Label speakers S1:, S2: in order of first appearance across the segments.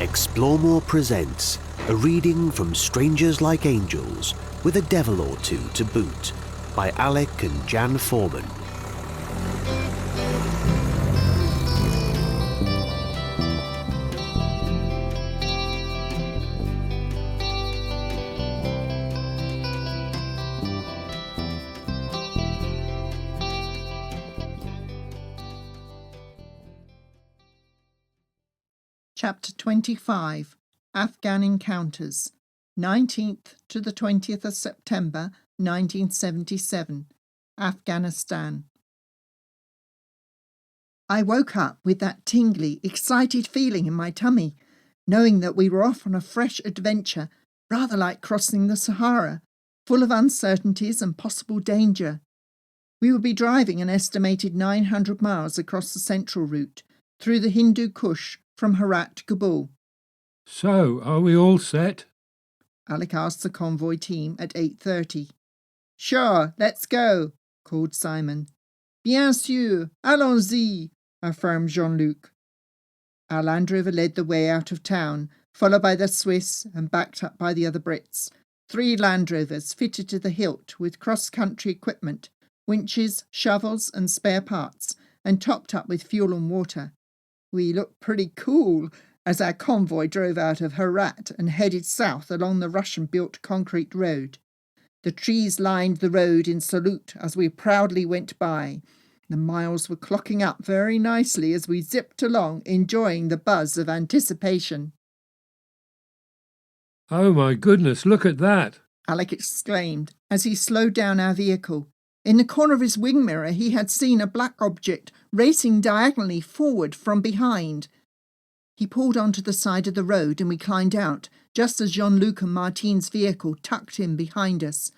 S1: Explomore presents a reading from Strangers Like Angels with a devil or two to boot by Alec and Jan Forman.
S2: Chapter 25, Afghan Encounters, 19th to the 20th of September 1977, Afghanistan. I woke up with that tingly, excited feeling in my tummy, knowing that we were off on a fresh adventure, rather like crossing the Sahara, full of uncertainties and possible danger. We would be driving an estimated 900 miles across the central route, through the Hindu Kush, from Herat to Kabul.
S3: So, are we all set?
S2: Alec asked the convoy team at 8:30. Sure, let's go, called Simon. Bien sûr, allons-y, affirmed Jean-Luc. Our Land Rover led the way out of town, followed by the Swiss and backed up by the other Brits. 3 Land Rovers fitted to the hilt with cross-country equipment, winches, shovels and spare parts, and topped up with fuel and water. We looked pretty cool as our convoy drove out of Herat and headed south along the Russian-built concrete road. The trees lined the road in salute as we proudly went by. The miles were clocking up very nicely as we zipped along, enjoying the buzz of anticipation.
S3: Oh my goodness, look at that!
S2: Alec exclaimed as he slowed down our vehicle. In the corner of his wing mirror he had seen a black object racing diagonally forward from behind. He pulled onto the side of the road and we climbed out, just as Jean-Luc and Martine's vehicle tucked in behind us.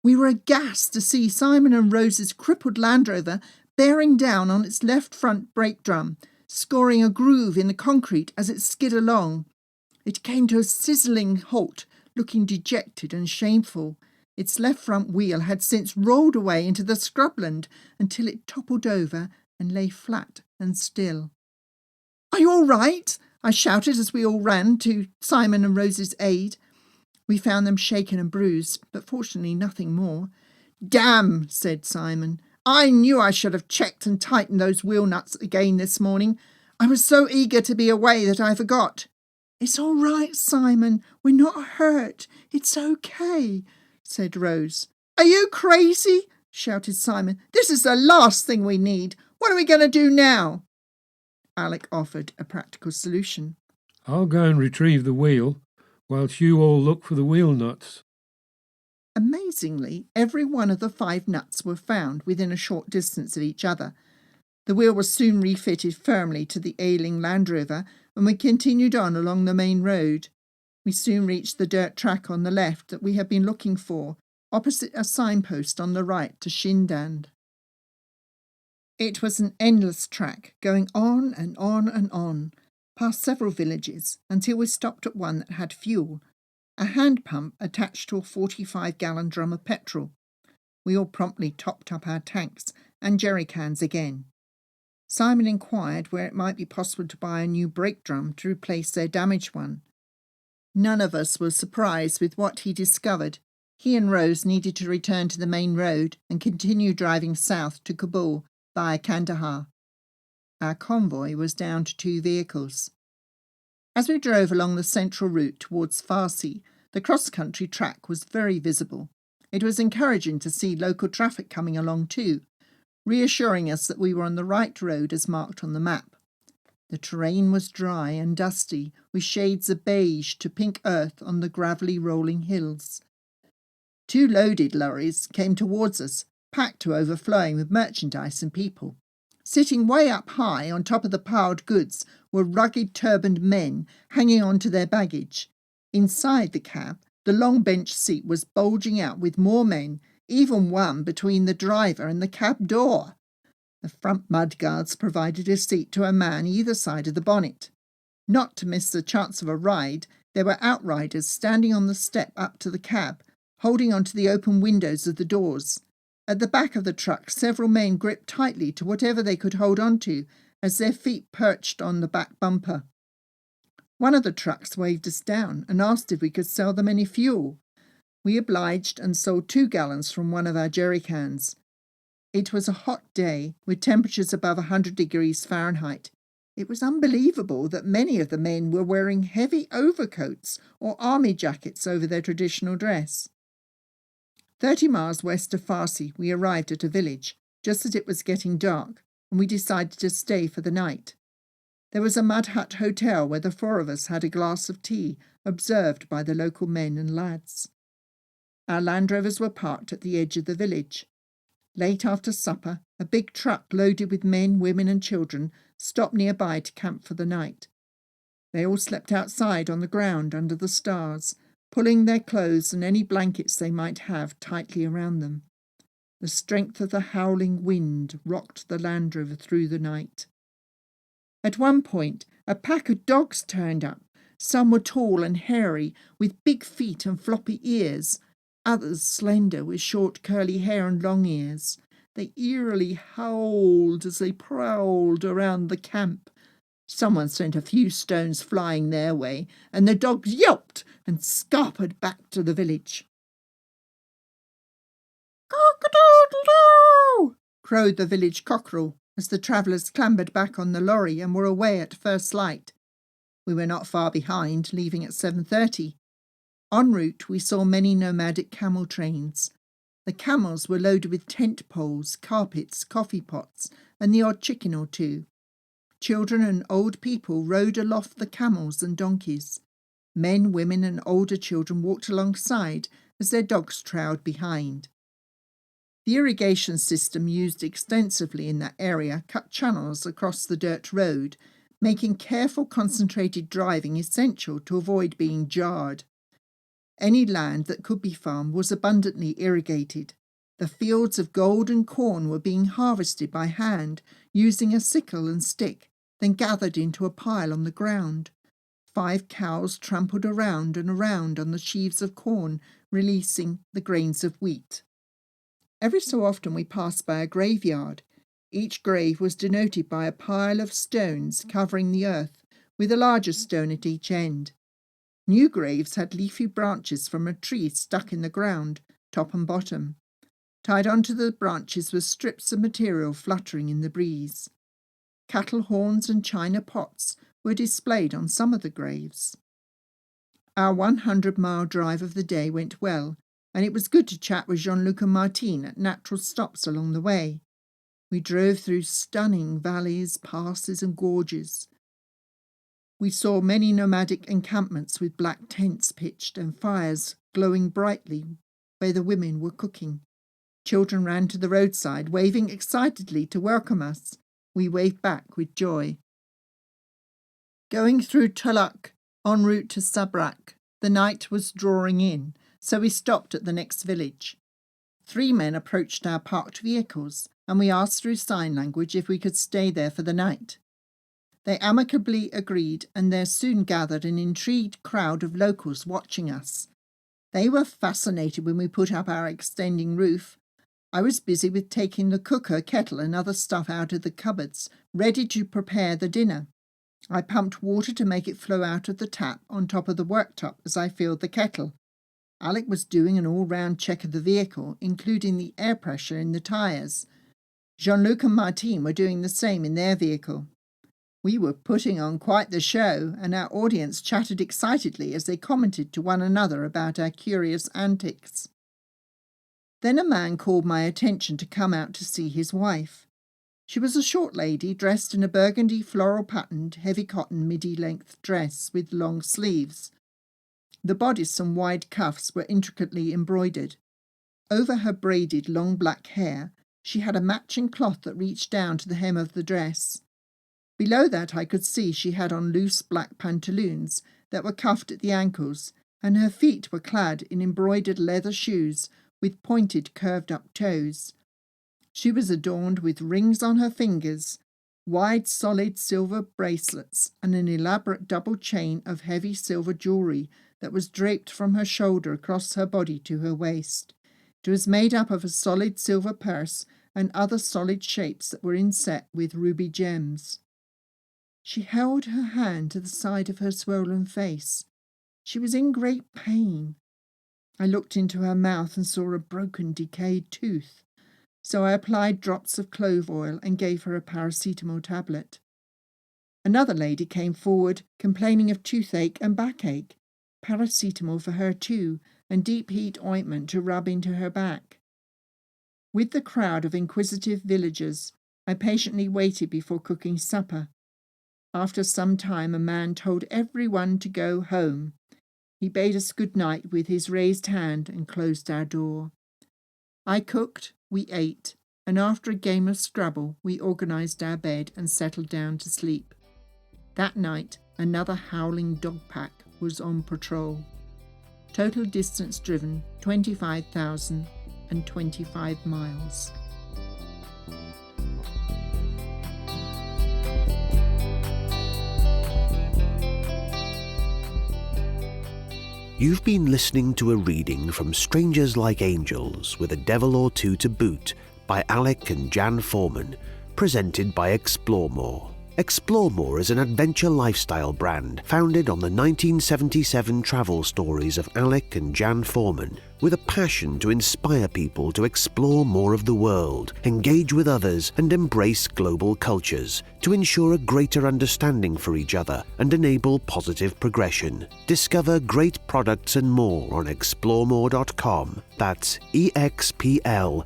S2: We were aghast to see Simon and Rose's crippled Land Rover bearing down on its left front brake drum, scoring a groove in the concrete as it skid along. It came to a sizzling halt, looking dejected and shameful. Its left front wheel had since rolled away into the scrubland until it toppled over and lay flat and still. "Are you all right?" I shouted as we all ran to Simon and Rose's aid. We found them shaken and bruised, but fortunately nothing more. "Damn," said Simon. "I knew I should have checked and tightened those wheel nuts again this morning. I was so eager to be away that I forgot." "It's all right, Simon. We're not hurt. It's okay," said Rose. "Are you crazy?" shouted Simon. "This is the last thing we need. What are we going to do now?" Alec offered a practical solution.
S3: I'll go and retrieve the wheel, whilst you all look for the wheel nuts.
S2: Amazingly, every one of the 5 nuts were found within a short distance of each other. The wheel was soon refitted firmly to the ailing Land Rover, and we continued on along the main road. We soon reached the dirt track on the left that we had been looking for, opposite a signpost on the right to Shindand. It was an endless track, going on and on and on, past several villages, until we stopped at one that had fuel, a hand pump attached to a 45-gallon drum of petrol. We all promptly topped up our tanks and jerry cans again. Simon inquired where it might be possible to buy a new brake drum to replace their damaged one. None of us was surprised with what he discovered. He and Rose needed to return to the main road and continue driving south to Kabul via Kandahar. Our convoy was down to 2 vehicles. As we drove along the central route towards Farsi, the cross-country track was very visible. It was encouraging to see local traffic coming along too, reassuring us that we were on the right road as marked on the map. The terrain was dry and dusty, with shades of beige to pink earth on the gravelly rolling hills. 2 loaded lorries came towards us, packed to overflowing with merchandise and people. Sitting way up high on top of the piled goods were rugged turbaned men hanging on to their baggage. Inside the cab, the long bench seat was bulging out with more men, even one between the driver and the cab door. The front mudguards provided a seat to a man either side of the bonnet. Not to miss the chance of a ride, there were outriders standing on the step up to the cab, holding onto the open windows of the doors. At the back of the truck, several men gripped tightly to whatever they could hold on to as their feet perched on the back bumper. One of the trucks waved us down and asked if we could sell them any fuel. We obliged and sold 2 gallons from one of our jerry cans. It was a hot day, with temperatures above 100 degrees Fahrenheit. It was unbelievable that many of the men were wearing heavy overcoats or army jackets over their traditional dress. 30 miles west of Farsi, we arrived at a village, just as it was getting dark, and we decided to stay for the night. There was a mud hut hotel where the 4 of us had a glass of tea, observed by the local men and lads. Our Land Rovers were parked at the edge of the village. Late after supper, a big truck loaded with men, women and children stopped nearby to camp for the night. They all slept outside on the ground under the stars, pulling their clothes and any blankets they might have tightly around them. The strength of the howling wind rocked the Land Rover through the night. At one point, a pack of dogs turned up. Some were tall and hairy, with big feet and floppy ears, others slender with short curly hair and long ears. They eerily howled as they prowled around the camp. Someone sent a few stones flying their way, and the dogs yelped and scarpered back to the village. "Cock-a-doodle-doo!" crowed the village cockerel as the travellers clambered back on the lorry and were away at first light. We were not far behind, leaving at 7:30. En route, we saw many nomadic camel trains. The camels were loaded with tent poles, carpets, coffee pots, and the odd chicken or two. Children and old people rode aloft the camels and donkeys. Men, women, and older children walked alongside as their dogs trowed behind. The irrigation system used extensively in that area cut channels across the dirt road, making careful concentrated driving essential to avoid being jarred. Any land that could be farmed was abundantly irrigated. The fields of golden corn were being harvested by hand, using a sickle and stick, then gathered into a pile on the ground. 5 cows trampled around and around on the sheaves of corn, releasing the grains of wheat. Every so often we passed by a graveyard. Each grave was denoted by a pile of stones covering the earth, with a larger stone at each end. New graves had leafy branches from a tree stuck in the ground, top and bottom. Tied onto the branches were strips of material fluttering in the breeze. Cattle horns and china pots were displayed on some of the graves. Our 100-mile drive of the day went well, and it was good to chat with Jean-Luc and Martine at natural stops along the way. We drove through stunning valleys, passes and gorges. We saw many nomadic encampments with black tents pitched and fires glowing brightly where the women were cooking. Children ran to the roadside, waving excitedly to welcome us. We waved back with joy. Going through Tulak en route to Sabrak, the night was drawing in, so we stopped at the next village. 3 men approached our parked vehicles, and we asked through sign language if we could stay there for the night. They amicably agreed, and there soon gathered an intrigued crowd of locals watching us. They were fascinated when we put up our extending roof. I was busy with taking the cooker, kettle and other stuff out of the cupboards, ready to prepare the dinner. I pumped water to make it flow out of the tap on top of the worktop as I filled the kettle. Alec was doing an all-round check of the vehicle, including the air pressure in the tyres. Jean-Luc and Martine were doing the same in their vehicle. We were putting on quite the show, and our audience chatted excitedly as they commented to one another about our curious antics. Then a man called my attention to come out to see his wife. She was a short lady dressed in a burgundy floral-patterned, heavy cotton midi-length dress with long sleeves. The bodice and wide cuffs were intricately embroidered. Over her braided long black hair, she had a matching cloth that reached down to the hem of the dress. Below that I could see she had on loose black pantaloons that were cuffed at the ankles, and her feet were clad in embroidered leather shoes with pointed curved-up toes. She was adorned with rings on her fingers, wide solid silver bracelets, and an elaborate double chain of heavy silver jewellery that was draped from her shoulder across her body to her waist. It was made up of a solid silver purse and other solid shapes that were inset with ruby gems. She held her hand to the side of her swollen face. She was in great pain. I looked into her mouth and saw a broken, decayed tooth, so I applied drops of clove oil and gave her a paracetamol tablet. Another lady came forward, complaining of toothache and backache. Paracetamol for her too, and deep heat ointment to rub into her back. With the crowd of inquisitive villagers, I patiently waited before cooking supper. After some time, a man told everyone to go home. He bade us good night with his raised hand and closed our door. I cooked, we ate, and after a game of Scrabble, we organised our bed and settled down to sleep. That night, another howling dog pack was on patrol. Total distance driven, 25,025 miles.
S1: You've been listening to a reading from Strangers Like Angels with a Devil or Two to Boot by Alec and Jan Forman, presented by explmore. explmore is an adventure lifestyle brand founded on the 1977 travel stories of Alec and Jan Forman, with a passion to inspire people to explore more of the world, engage with others, and embrace global cultures to ensure a greater understanding for each other and enable positive progression. Discover great products and more on explmore.com. That's explmore.com.